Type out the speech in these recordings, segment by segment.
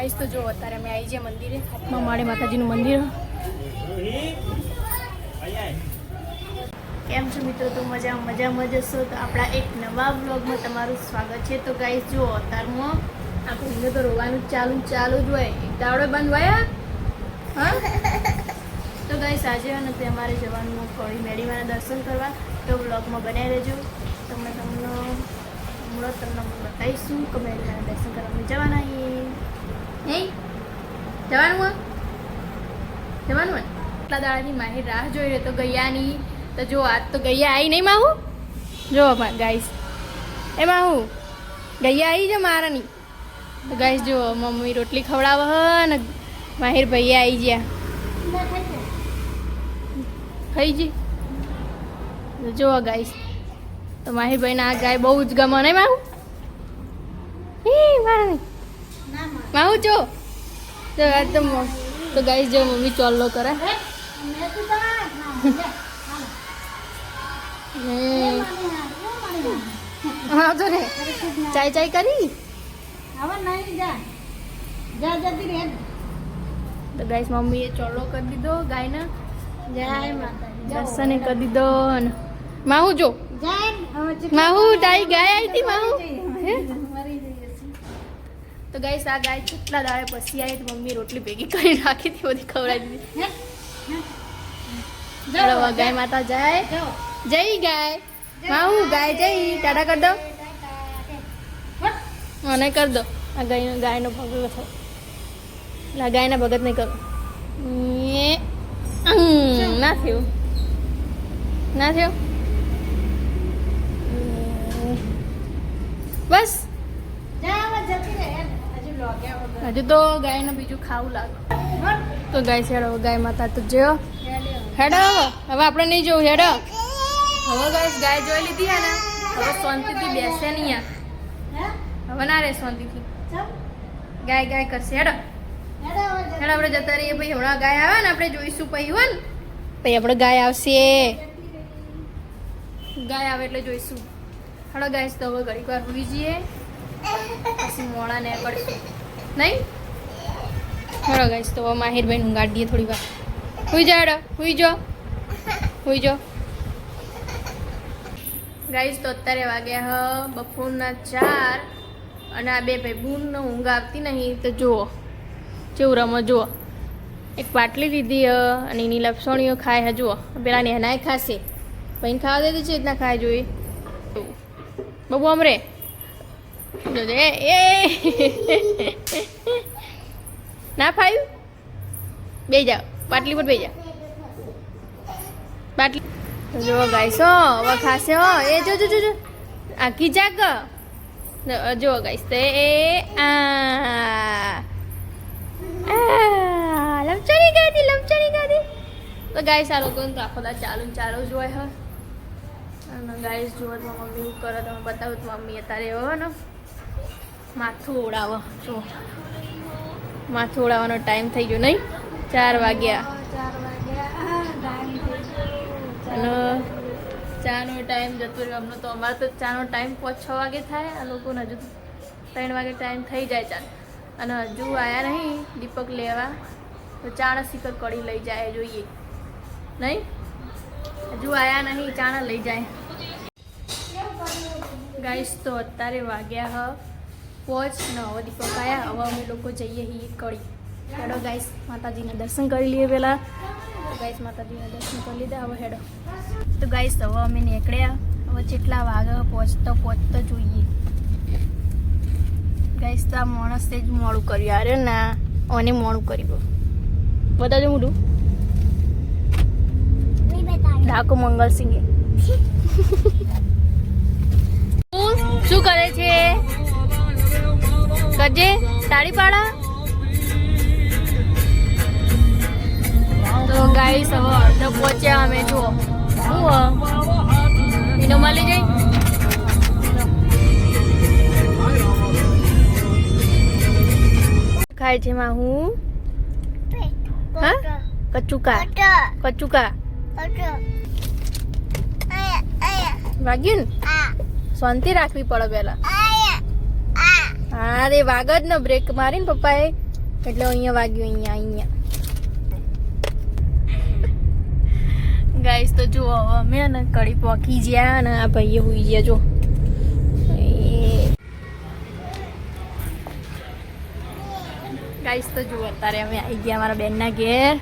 Guys તો જો અત્યારે અમે આવી ગયા મંદિરે, માળે માતાજીનું મંદિર. કેમ છો મિત્રો? તો મજામાં જશો તો આપણા એક નવા વ્લોગમાં તમારું સ્વાગત છે. તો ગાઈસ જો અત્યારમાં આપણે તો રોવાનું ચાલુ જ હોય, એક દાવડો બંધ હોય. હા તો ગાઈસ આજે નથી અમારે જવાનું કળી મેળીમાના દર્શન કરવા, તો વ્લોગમાં બનાવી રહેજો. તમને બતાવીશું કે મેળીમાના દર્શન કરવા જવાના. જવાનું એટલા દાડાની માહી રાહ જોઈ રહે તો ગયાની. તો જો આજ તો ગૈયા આવી નહીં માહું, જો ગાઈસ એમાં હું ગૈયા આવી છે મારાની. તો ગાઈસ જો મમ્મી રોટલી ખવડાવે ને માહિર ભૈયા આવી ગયા ખાઈ જી. જો ગાઈસ તો માહિર ભાઈને આ ગાય બહુ જ ગમે નહીં માહું? મારાની માહું જો તો ગાઈસ જો મમ્મી ચોલ્લો કરે. હા તો રે ચાય કરી. તો ગાઈસ મમ્મીએ ચોલ્લો કરી દીધો ગાયને, દર્શને કરી દીધો. માહુ જો માહુ તારી ગાય આવી હતી માહુ. તો ગાઈસ આ ગાય કેટલા દાડે પછી આવી તો મમ્મી રોટલી ભેગી કરી રાખી હતી, બધી ખવડાવી દીધી. ગાય માતા જાય જય ગાય માહુ ગાય જય ટાટા કરી દો મને કરી દો. આ ગાયનો ભગત થયો, ગાયના ભગત નહીં કરો. ના થયું બસ. હજુ તો ગાયને બીજું ખાવું લાગે. તો ગાય હેડો ગાય માતા તો જો હેડો. હવે આપણે નહીં જોવું હેડો. હવે ગાય જોઈ લીધી હે ને, હવે શાંતિથી બેસે નહીં. હવે ના રે શાંતિથી ગાય કરશે. હેડો આપણે જતા રહીએ ભાઈ. હમણાં ગાય આવે ને આપણે જોઈશું પછી હોય ને પછી આપણે ગાય આવશે. ગાય આવે એટલે જોઈશું. હેડો ગાય તો હવે ઘડીક વાર હોઈ જઈએ પછી મોડા ને પડશું નહીં. હેડો ગાઈસ તો માહિરભાઈ ઊંઘાડી દઈએ થોડી વાર. હુઈ જા હેડો હુઈ જો ગાઈસ. તો અત્યારે વાગ્યા બપોરના 4 અને આ બે ભાઈ બૂનને ઊંઘ આવતી નહીં. તો જુઓ કેવું રમો. જુઓ એક પાટલી લીધી અને એની લપસણીઓ ખાય. જુઓ પેલા નેનાય ખાશે ભાઈને ખાવા દે છે રીતના ખાય જોઈએ. બબુ અમરે એ ના ફાયું બે જાઓ પાટલી પર બે જાઓ પાટલી. જો ગાઈસ હવે ખાશે હો. એ જો આખી જાગ જો ગાઈસ. તો લમચણી ગાદી. તો ગાઈસ આ લોકોને તો આખો દા ચાલુ જ હોય હ. અને ગાઈસ જુઓ તો મમ્મી શું કરે તમે બતાવું. તો મમ્મી અત્યારે એવો ને માથું ઓળાવો. જો માથું ઓળાવવાનો ટાઈમ થઈ ગયો નહીં? 4 વાગ્યા અને ચાનો ટાઈમ જતો રહ્યો હમણાં. તો અમારે તો ચાનો ટાઈમ 5-6 વાગે થાય. આ લોકોને હજુ 3 વાગે ટાઈમ થઈ જાય ચા. અને હજુ આવ્યા નહીં દીપક લેવા. તો ચાણા શીકર કઢી લઈ જાય જોઈએ નહીં? હજુ આવ્યા નહીં ચાણા લઈ જાય. ગાઈસ તો અત્યારે વાગ્યા 5 ને હવે દીપક આવ્યા. હવે અમે લોકો જઈએ છીએ કળી. હેડો ગાઈસ માતાજીના દર્શન કરી લઈએ પહેલાં. તો ગાઈસ માતાજીના દર્શન કરી લીધા. હવે હેડો. તો ગાઈસ હવે અમે નીકળ્યા. હવે કેટલા વાગે પહોંચતો જોઈએ. ગાઈસ તો આ માણસે જ મોડું કર્યું. અરે ના ઓને મોડું કર્યું. બતાજો મોઢું. ડાકો મંગલસિંહે શું કરે છે? કરજે તાળી પાડા. તો ગાઈસ હવે અડધો પહોંચ્યા અમે. જુઓ શું એનો મળી જાય. ખાય છે માં હું હા કચુકા વાગ્યું ને શાંતિ રાખવી પડે પેલા. હા રે વાગ જ ને બ્રેક મારી ને પપ્પાએ એટલે અહીંયા વાગ્યું અહીંયા ગાઈસ તો જો હવે અમે ને કડી પોકી ગયા ને આ ભાઈએ હુઈ ગયા જો ગાઈસ તો જો અત્યારે અમે આવી ગયા અમારા બેનના ઘેર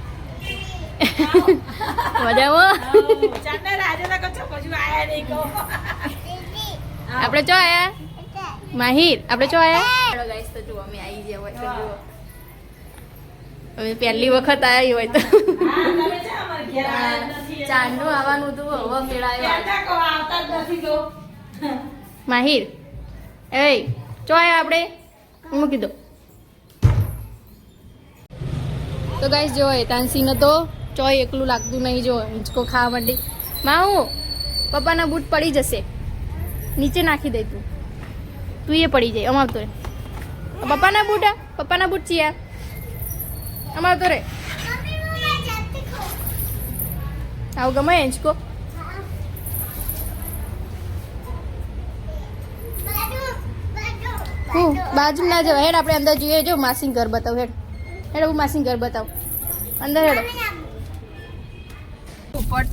મજામાં આપણે ચો આયા માહિર આપણે ચો આયા ગાઈસ તો જો અમે આવી ગયા હોય તો જો હવે પહેલી વખત આવ્યા હોય તો ચાંદનું આવવાનું હતું હવે મેળાયો માહિર એ ચો આયા આપણે મૂકી દો તો ગાઈસ જો તાનસીને તો ચોય એકલું લાગતું નહીં જો હિંચકો ખાવા માંડી માહું પપ્પાના બૂટ પડી જશે નીચે નાખી દે તું એ પડી જાય અમાવતો રે પપ્પાના બૂટ છીએ અમાવતો રે આવું ગમે હિંચકો બાજુ ના જાવ હેડ આપણે અંદર જોઈએ જો માસી ઘર બતાવ હેડ હેડ હું માસી ઘર બતાવ અંદર હેડો પોપટ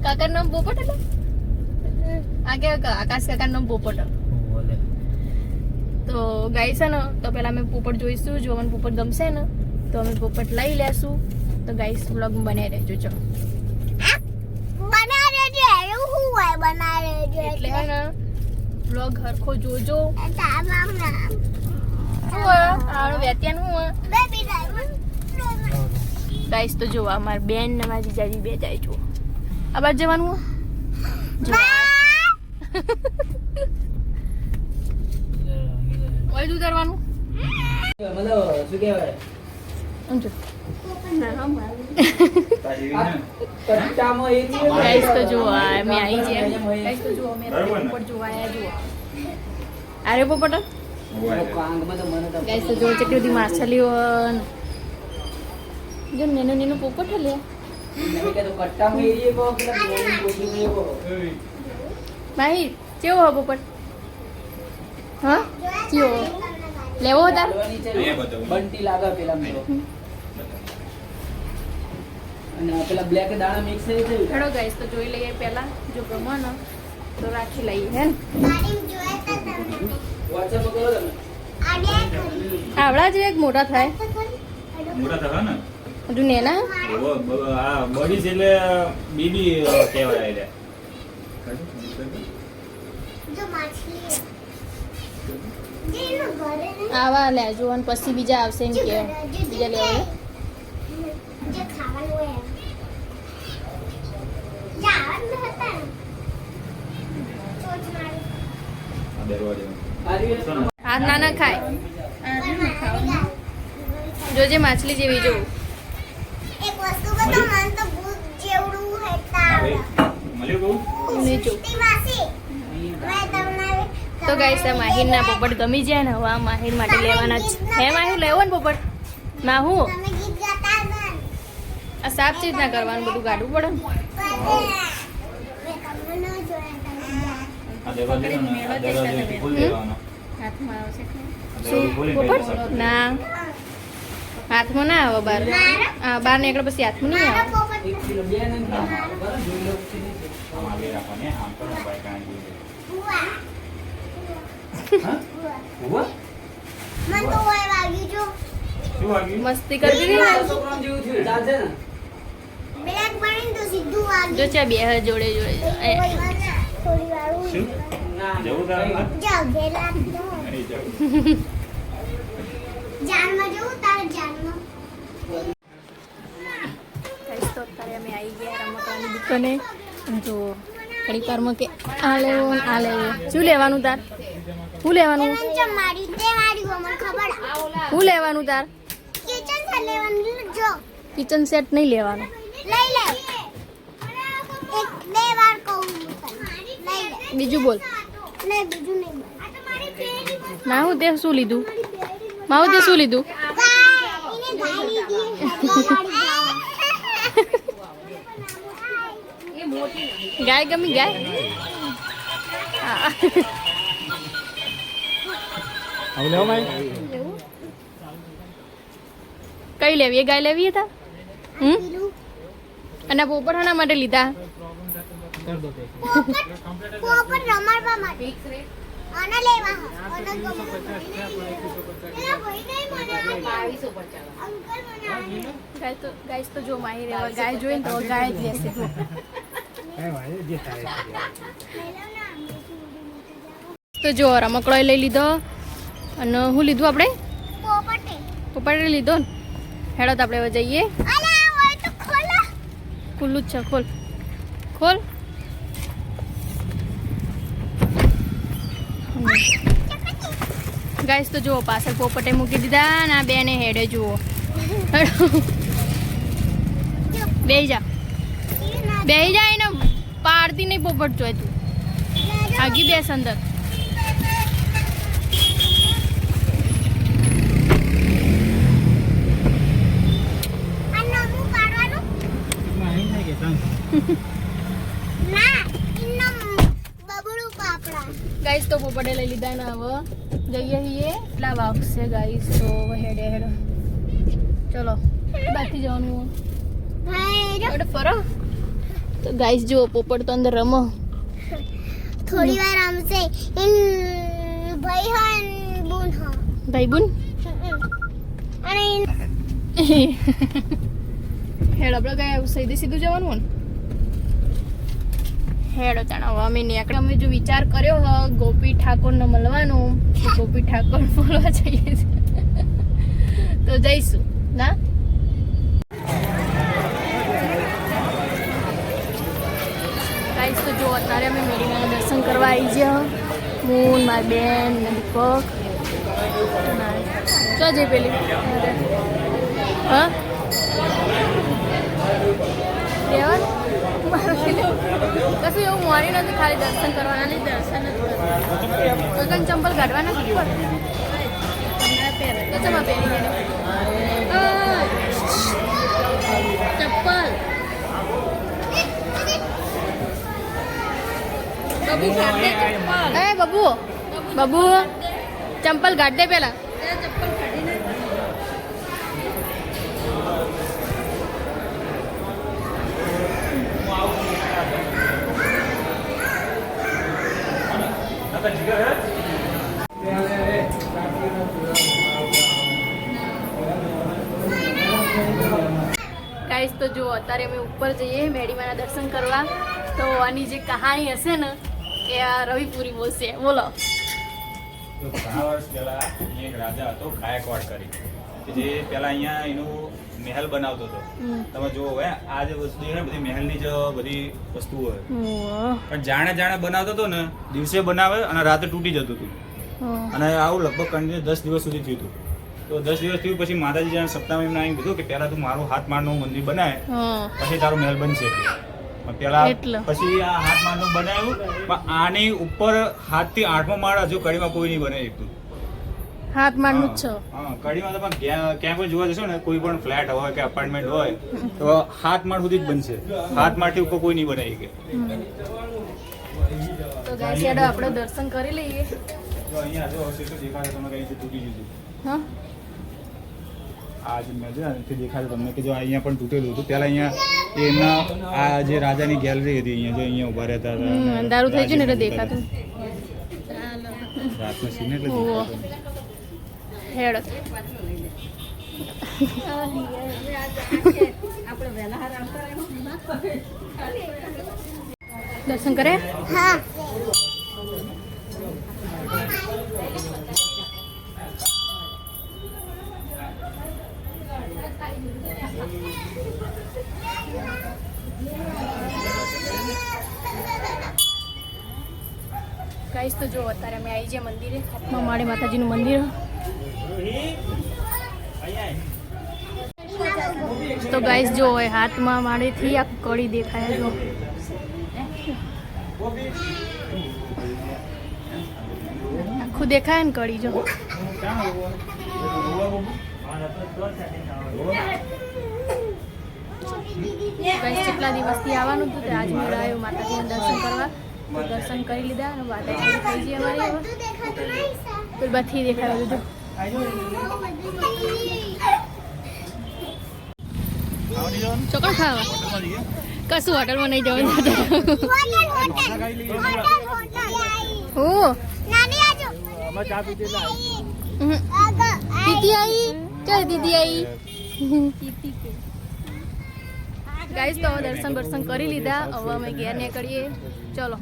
કાકાનું નામ પોપટ એટલે આગે આકાશ કાકાનું નામ પોપટ તો ગાય છે ને તો પેલા અમે પોપટ જોઈશું જો અમને પોપટ ગમશે ને તો અમે પોપટ લઈ લેશું તો ગાઈસ વ્લોગ બનાવી રહેજો ચલો એટલે હે ને વ્લોગ હરખો જોજો ગાઈસ તો જોવા અમારી બેન ને મારી જીજાજી બે જાય જો આ બાજુ જવાનું ઓય ઉતારવાનું મતલબ શું કહેવાય સમજો ગાઈસ તો જો અમે આવી ગયા ગાઈસ તો જો અમે પોપટ જોવા આયા જો અરે પોપટ ગાઈસ તો જો કેટલી બધી માછલીઓ જો નેનો પોપટ લે ભાઈ કેવો હો પોપટ હા કેવો લેવો હતા બંટી લાગે પેલા અને પેલા બ્લેક દાણા મિક્સ થઈ છે હેડો ગાઈસ તો જોઈ લઈએ પહેલા જો ગમો ને તો રાખી લઈએ હે ને વોટ્સએપ કરો તમે આવડા જ એક મોટા થાય ને હજુ નેના આ બોડી એટલે બીબી કહેવાય રે જો માછલી આવા લેજો અને પછી બીજા આવશે એમ કે બીજા લેવા જે ખાવાનું હોય હાથ નાના ખાય જોજે માછલી જેવી જો એક વસ્તુ બતાવ મન તો ભૂત જેવડું હેતા આવડે જો તો ગાઈસ આ માહિર ના પોપટ ગમી જાય ને હવે આ માહિર માટે લેવાના જ હે માહિર લેવો ને પોપટ ના હું આ સાફ ચીજ ના કરવાનું બધું કાઢવું પડે પોપટ ના હાથમાં ના આવે બાર બાર નીકળે પછી હાથમાં નહીં આવે મસ્તી કરતી જો છે બે જોડે જોડે અત્યારે અમે આવી ગયા રમકડાની દુકાને જો ઘડી વારમાં કે આ લેવો શું લેવાનું તાર શું લેવાનું શું લેવાનું તાર કિચન સેટ નહીં લેવાનું બીજું બોલ માહુ તે શું લીધું ગાય ગમી ગાય એવું કઈ લેવી એ ગાય લેવી હતા અને પોપટ શાના માટે લીધા પોપટ રમાડવા માટે આને લેવા આને ગાય તો જો માહી રેવા ગાય જોઈને તો ગાય જ લેશે જો તો જો રમકડો લઈ લીધો અને હું લીધું આપણે પોપટે લીધો ને હેડો તો આપણે હવે જઈએ ખુલ્લું જ છે ખોલ ખોલ ગાઈસ તો જુઓ પાછળ પોપટે મૂકી દીધા અને આ બેને હેડે જુઓ બેહી જા એને પાડતી નહીં પોપટ જોઈ તું આગી બેસ અંદર ગાઈસ તો પોપટે લઈ લીધા ને હવે જઈએ છીએ એટલા વાગશે ગાઈસ તો હેડે હેડો ચલો બાકી જવાનું હેડો ફરો તો ગાઈસ જુઓ પોપટ તો અંદર રમો થોડી વાર રમશે ભાઈ હન બુન હા ભાઈ બુન અને હેડ આપણે ગયા સીધું જવાનું ને હેડો તાણા હવે અમે નીકળે અમે જો વિચાર કર્યો હ ગોપી ઠાકોરને મળવાનું ગોપી ઠાકોર બોલવા જઈએ છીએ તો જઈશું ના ગાઈસ તો જો અત્યારે અમે મેરીના દર્શન કરવા આવી ગયા હું મારી બેન ને દીપક ચો જઈ પેલી હા કશું એવું મોરી નથી ખાલી દર્શન કરવાના નહીં દર્શન જ કરવાના ચંપલ કાઢવાના નથી તો ચમા પહેરી ચપ્પલ બબુ બબુ ચંપલ કાઢ દે પેલા ગાઈસ તો જુઓ અત્યારે અમે ઉપર જઈએ મેડીમાના દર્શન કરવા તો આની જે કહાણી હશે ને એ આ રવિપુરી બોલશે બોલો ઘણા વર્ષ પહેલા એક રાજા હતો ગાયકવાડ કરી જે પહેલા અહીંયા એનું મહેલ બનાવતો હતો તમે જુઓ હવે આ જે વસ્તુ છે ને બધી મહેલની જ બધી વસ્તુઓ હોય પણ જાણે જાણે બનાવતો હતો ને દિવસે બનાવે અને રાતે તૂટી જતું હતું અને આવું લગભગ કન્ટિન્યુ 10 દિવસ સુધી થયું હતું તો 10 દિવસ થયું પછી માતાજી જાણે સપ્તાહમાં એમને આવીને કીધું કે પહેલા તું મારું હાથ મારનું મંદિર બનાવે પછી તારો મહેલ બનશે પેલા પછી આ હાથ મારનું બનાવ્યું પણ આની ઉપર 7 થી 8મો માળ હજુ કડીમાં કોઈ નહીં બનાવી શકતું હાથ મારનું જ છે હા કડીમાં તો પણ ક્યાં પણ જોવા જશો ને કોઈ પણ ફ્લેટ હોય કે અપાર્ટમેન્ટ હોય તો 7 માળ સુધી જ બનશે 7 માળથી ઉપર કોઈ નહીં બનાવી શકે તો ગાઈસ યાડો આપણે દર્શન કરી લઈએ જો અહીંયા જો હશે તો દેખાશે તમને કઈ તૂટી ગયું હા આ જે મેં જો અહીંથી દેખાશે તમને કે જો અહીંયા પણ તૂટેલું હતું પહેલા અહીંયા એમના આ જે રાજાની ગેલેરી હતી અહીંયા જો અહીંયા ઉભા રહેતા હતા અંધારું થઈ ગયું ને એટલે દેખાતું રાતનો સીન એટલે દેખાતો હેડો દર્શન કરે હા ગાઈસ તો જો અત્યારે અમે આવી ગયા મંદિરે હાથમાં માળે માતાજીનું મંદિર તો ગાઈસ જો હાથમાં માળેથી આ કડી દેખાય જો આખું દેખાય ને કડી જો ગાઈસ કેટલા દિવસથી આવવાનું હતું તે આજ મેળા આવ્યો માતાજીના દર્શન કરવા તો દર્શન કરી લીધા અને વાતે થઈ ગઈ અમારી હવે બધું દેખાતું નહીં સા તો બધી દેખાડો દીધું ખાવાની જવાનું ચોકડ ખાવા હોટલમાં જઈએ કશું હોટલમાં નહીં જવાનું હોટલ ઢોસા ખાઈ લઈએ હું નાની આજો અમે ચા પીધી દીદી આવી ચાલ દીદી આવી ગાઈસ તો હવે દર્શન બર્શન કરી લીધા હવે અમે ઘેર નીકળીએ ચલો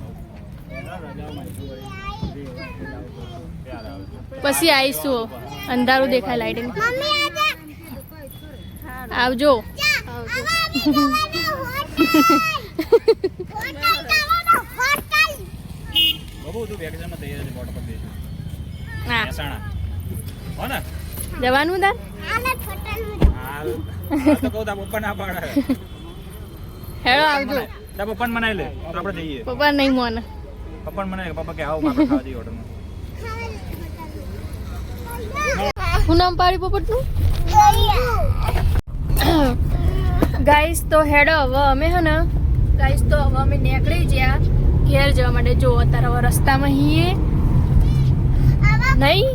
પછી આવીશું અંધારું દેખાય લાઇટિંગ મમ્મી આજા આવજો બાબુ તું વેકેશનમાં તૈયાર છે બોટ પર દે હા મહેસાણા હો ને જવાનું તાર હાલ તો કહું તા પપ્પા ના પાડે હેડો આવજો તા પપ્પાને મનાઈ લે તો આપણે જઈએ પપ્પા નહીં મોને પપ્પાને મનાઈ પપ્પા કે આવો આપણે ખાવા જઈએ હોટલમાં હું નામ પાડી પોપટનું ગાઈસ તો હેડો હવે અમે હે ને ગાઈસ તો હવે અમે નીકળી ગયા ઘેર જવા માટે જો અત્યારે હવે રસ્તામાં હીએ નહીં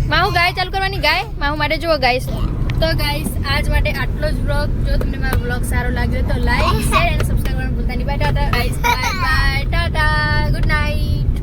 માહુ ગાય ચાલુ કરવાની ગાય માહુ માટે જુઓ ગાઈસ તો ગાઈસ આજ માટે આટલો જ વ્લોગ જો તમને મારો વ્લોગ સારો લાગ્યો તો લાઈક શેર અને સબસ્ક્રાઇબ કરવાનું ભૂલતા નહીં by Tata guys bye bye tata good night